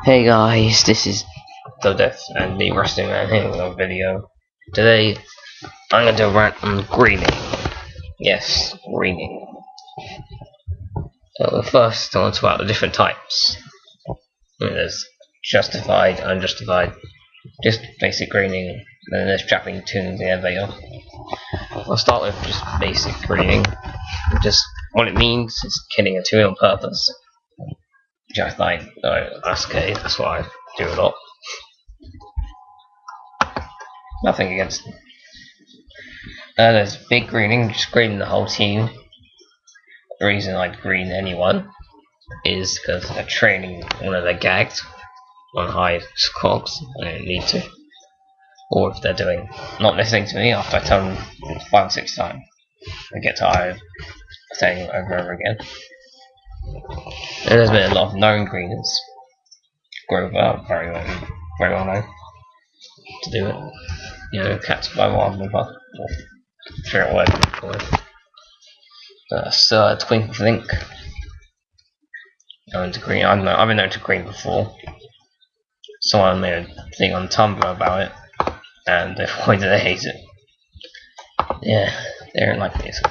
Hey guys, this is the Death and the Resting Man here with a video. Today, I'm going to do a rant on greening. Yes, greening. First, I want to talk about the different types. There's justified, unjustified, just basic greening, and then there's trapping tunes in elevator. I'll start with just basic greening. Just what it means is killing a tune on purpose. Which I find, that's okay, that's what I do a lot. Nothing against them. There's big greening, just greening the whole team. The reason I'd green anyone is because they're training one of their gags on high cogs and they don't need to. Or if they're doing not listening to me after I tell them 5 or 6 times. They get tired of saying it over and over again. And there's been a lot of known greeners. Grover, very well known to do it. You know, cats by one with a sure it works. Sir Twinkle Think. Known to green. I've been known to green before. Someone made a thing on Tumblr about it, and they pointed they hate it. Yeah, they don't like this.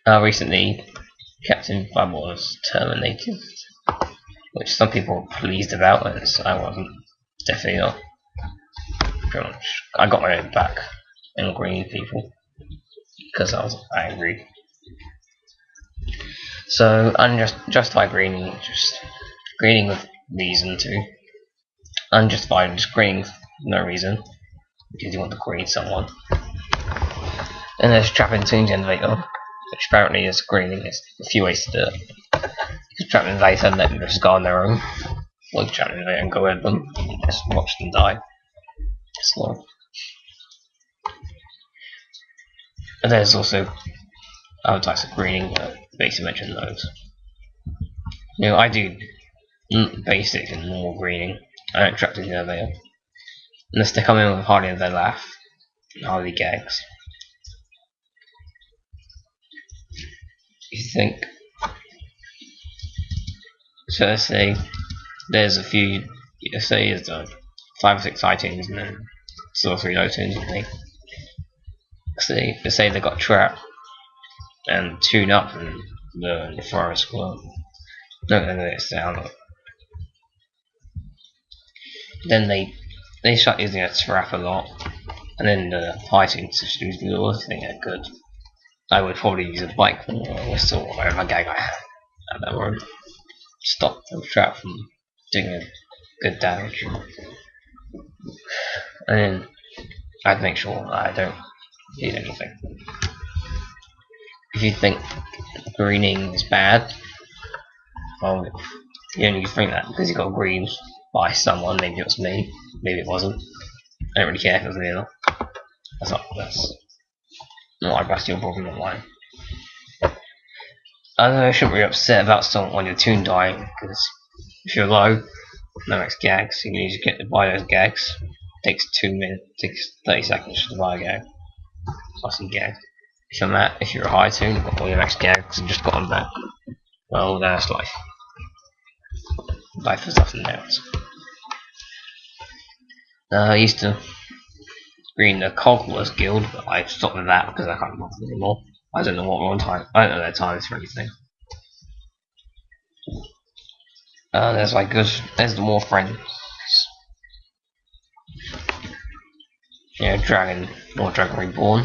Recently, Captain Bubble was terminated, which some people were pleased about, and I wasn't. Definitely not. Pretty much. I got my own back and green people because I was angry. So unjustified greening, just greening with reason to. Unjustified, just greening for no reason because you want to green someone. And there's trapping tunes innovator, which apparently is greening. There's a few ways to do it. You can trap innovator and let them just go on their own. Or you can trap innovator and go with them and just watch them die. Slow. And there's also other types of greening, but basically mentioned those. You know, I do basic and normal greening. I don't trap the innovator. Unless they come in with hardly their laugh and hardly gags. You think. So let's say there's a few, let's say there's 5 or 6 high tunes and then 2 or 3 low tunes. Let's say they got trapped and tune up in the forest. Well, no, it's down. Then they start using a trap a lot, and then the high tunes just use the other thing they're good. I would probably use a bike or a whistle or whatever gag I have at that moment. Stop the trap from doing a good damage. And then I'd make sure I don't need anything. If you think greening is bad, well, you only think that because you got greened by someone. Maybe it was me, maybe it wasn't. I don't really care if it was me or not. That's not your problem, not mine. I know I shouldn't be upset about someone when your tune dying, because if you're low, no max gags, you need to get to buy those gags. It takes 2 minutes, takes 30 seconds to buy a gag. Buy some gags. If you're a high tune, you've got all your max gags and just got them back. Well, that's life. Life is ups and downs. I used to green the Cogwars Guild, but I stopped with that because I can't bother anymore. I don't know what we're on time. I don't know their times for anything. There's the more friends. Yeah, Dragon Reborn.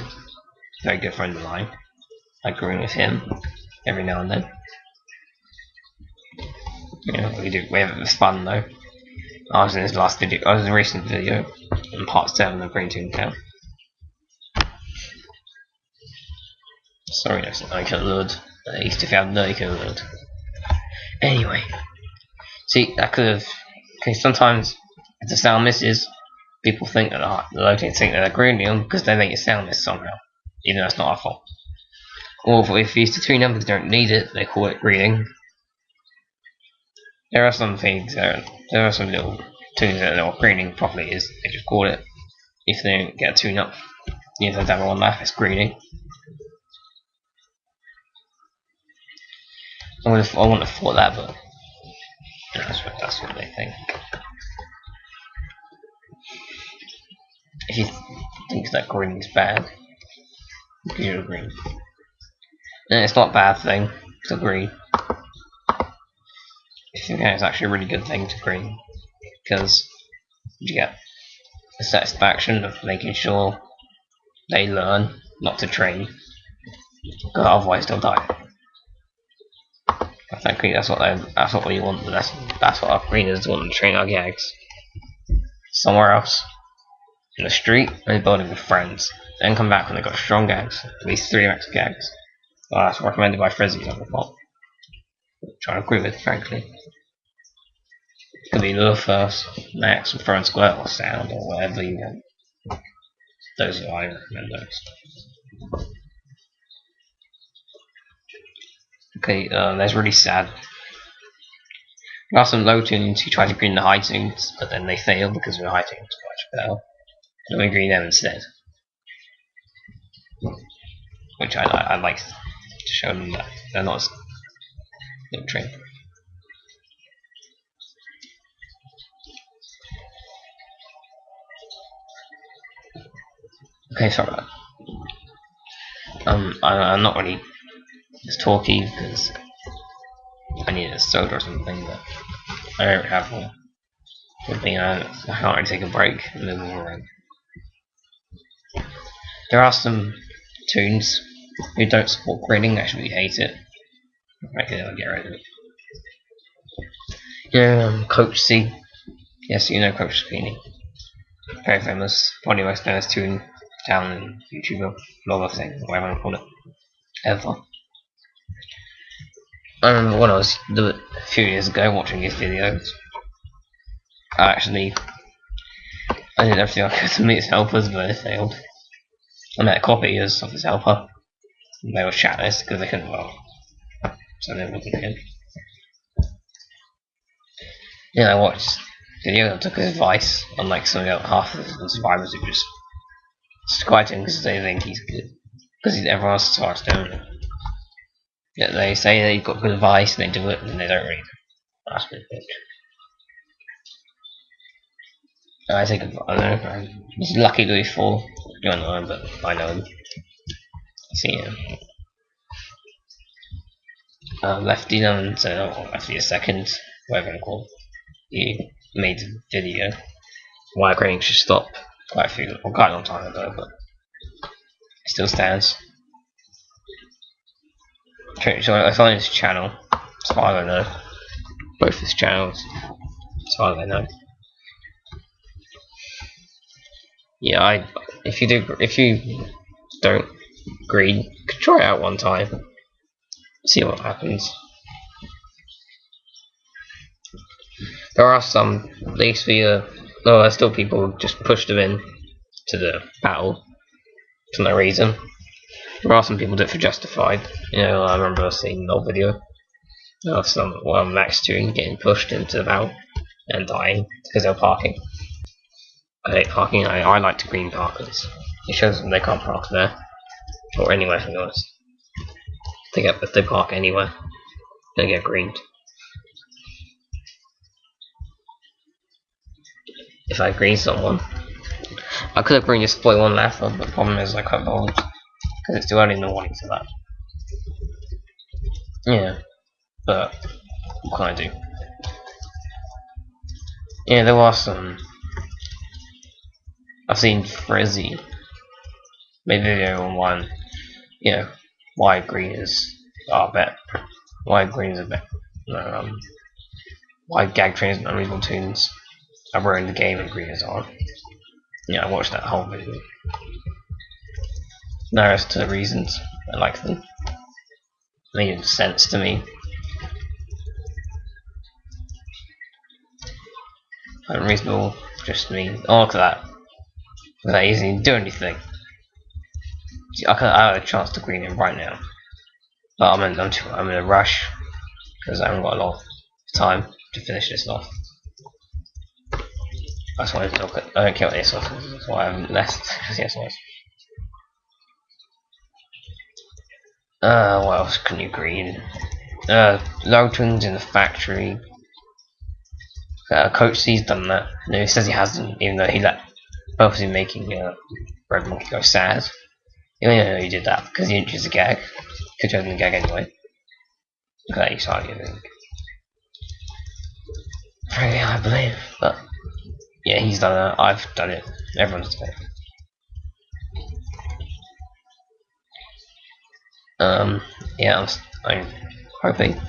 Very good friend of mine. I green with him every now and then. Yeah, we have it fun though. I was in his last video. I was in a recent video in part 7 of Green Toon Town. Sorry, I can load. At least if you have no, you can load. Anyway, see, I could have. Okay, sometimes if the sound misses, people think that the low think that they're greening them because they make it sound miss somehow, even though it's not our fault. Or if you used to tune them because they don't need it, they call it greening. There are some things. There are some little tunes that are greening properly. Is they just call it. If they don't get a tune up, if they have one laugh, it's greening. I wouldn't have thought that, but That's what they think. If you think that green is bad, you're green. And it's not a bad thing to green. If you think it's actually a really good thing to green, because you get the satisfaction of making sure they learn not to train, because otherwise they'll die. I think that's what we want. That's what our greeners want to train our gags somewhere else, in the street, in the building with friends, then come back when they've got strong gags, at least 3 max gags. Well, that's recommended by Frizzy, I thought. Which I agree with, frankly. It could be lure first, max, and throw and squirt or sound, or whatever you want. Those are I recommend those. Okay, that's really sad. There are some low tunes who try to green the high tunes, but then they fail because the high tunes are much better. So we green them instead. Which I like to show them that they're not as good trained. Okay, sorry about that. I'm not really as talky because I need a soda or something, but I don't have one with me. I can't really take a break and move around. There are some tunes who don't support greening, actually hate it. I can get rid of it. Yeah, Coach C. Yes, you know Coach C. Very famous, probably most famous tune down in YouTube, blog thing, whatever I call it, ever. I remember when I was a few years ago watching his videos. I did everything I could to meet his helpers, but it failed. I met copies of his helper. They were shatless because they couldn't roll, so they wasn't him. Yeah, I watched video. I took his advice, unlike some of the other half of the survivors who just subscribe to him because they think he's good, because everyone else starts doing it. Yeah, they say they've got good advice and they do it, and they don't really. That's pretty good. I think I don't know. He's lucky to be 4. You don't know him, but I know him. I see him. Lefty Lemon, so Lefty a second, whatever you call it. He made a video why grading should stop quite a long time ago, but it still stands. So I found his channel, as far as I know. Both his channels, as far as I know. Yeah, if you don't green, you could try it out one time, see what happens. There are some, they used to be there's still people who just push them in to the battle for no reason. There are some people that do it for justified. I remember seeing an old video of Max Toon getting pushed into the battle and dying because they were parking. I hate parking. I like to green parkers. It shows them they can't park there or anywhere, to be honest. If they park anywhere, they get greened. If I green someone, I could have greened just one left, but the problem is I can't bother because it's too early in the morning for that. Yeah, but what can I do? Yeah, there was some. I've seen Frizzy made a video on one. Why green is better. Why green is a better. Why gag trains and unreasonable tunes are in the game and green is on. Yeah, I watched that whole video. Now as to the reasons I like them. Made sense to me. Unreasonable just mean look at that. That he didn't do anything. I had a chance to green him right now. But I'm in a rush because I haven't got a lot of time to finish this off. I just wanted to look at. I don't care what this off. That's why I haven't left. Yes, was. What else can you green? Low tunes in the factory. Coach C's done that. No, he says he hasn't, even though he let purposely making Red Monkey go sad. You know he did that because he didn't choose a gag. Could have chosen a gag anyway. Look at that, he's arguing. Frankly, I believe, but yeah, he's done it. I've done it. Everyone's done it. Yeah, I'm hoping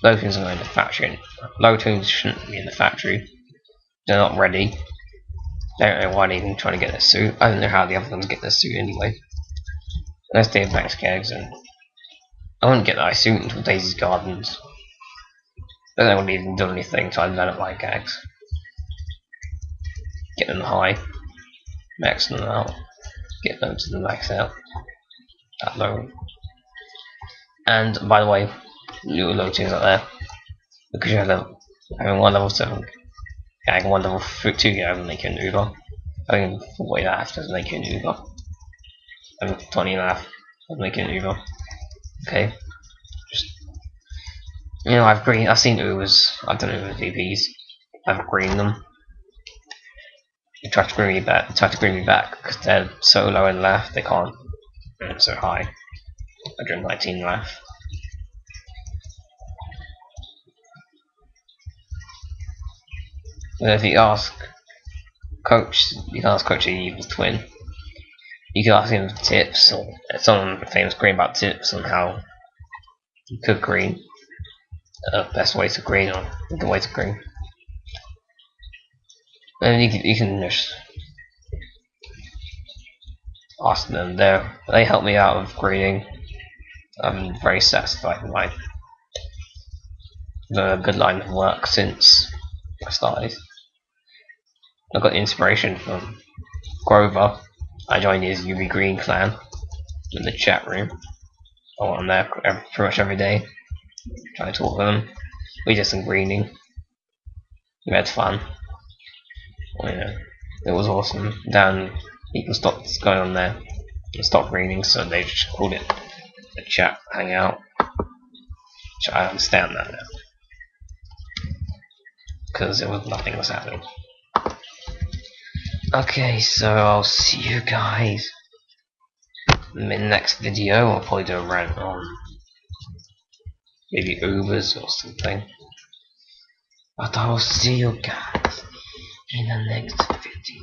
Lotunes are going to the factory. Lotunes shouldn't be in the factory. They're not ready. I don't know why they're even trying to get their suit. I don't know how the other ones get their suit anyway. Unless they have max gags, and I wouldn't get that suit until Daisy's Gardens. Then I wouldn't even do anything, so I don't like gags. Get them high, max them out, get them to the max out. That low. And by the way, little low tunes out there, because you have having one level 7 gag, one level 2 gag doesn't make you an Uber. Having 40 and a half doesn't make you an Uber. Having 20 and a half doesn't make you an Uber. Okay? Just, you know, I've seen Ubers, I've done Uber VPs, I've greened them. They try to green me back, because they're so low in left, they can't, and so high. 119 left. And if you ask Coach, you can ask Coach the Evil's twin. You can ask him tips, or someone famous green about tips on how you could green, best way to green or the way to green. And you can just ask them. They help me out with greening. I'm very satisfied with the good line of work since I started. I got the inspiration from Grover. I joined his UV Green clan in the chat room. I went on there pretty much every day, trying to talk to them. We did some greening. We had fun. Well, you know, it was awesome. Then people stopped going on there and stopped greening, so they just called it a chat hangout. Which I understand that now, because nothing was happening. Okay, so I'll see you guys in the next video. I'll probably do a rant on maybe Ubers or something. But I will see you guys in the next video.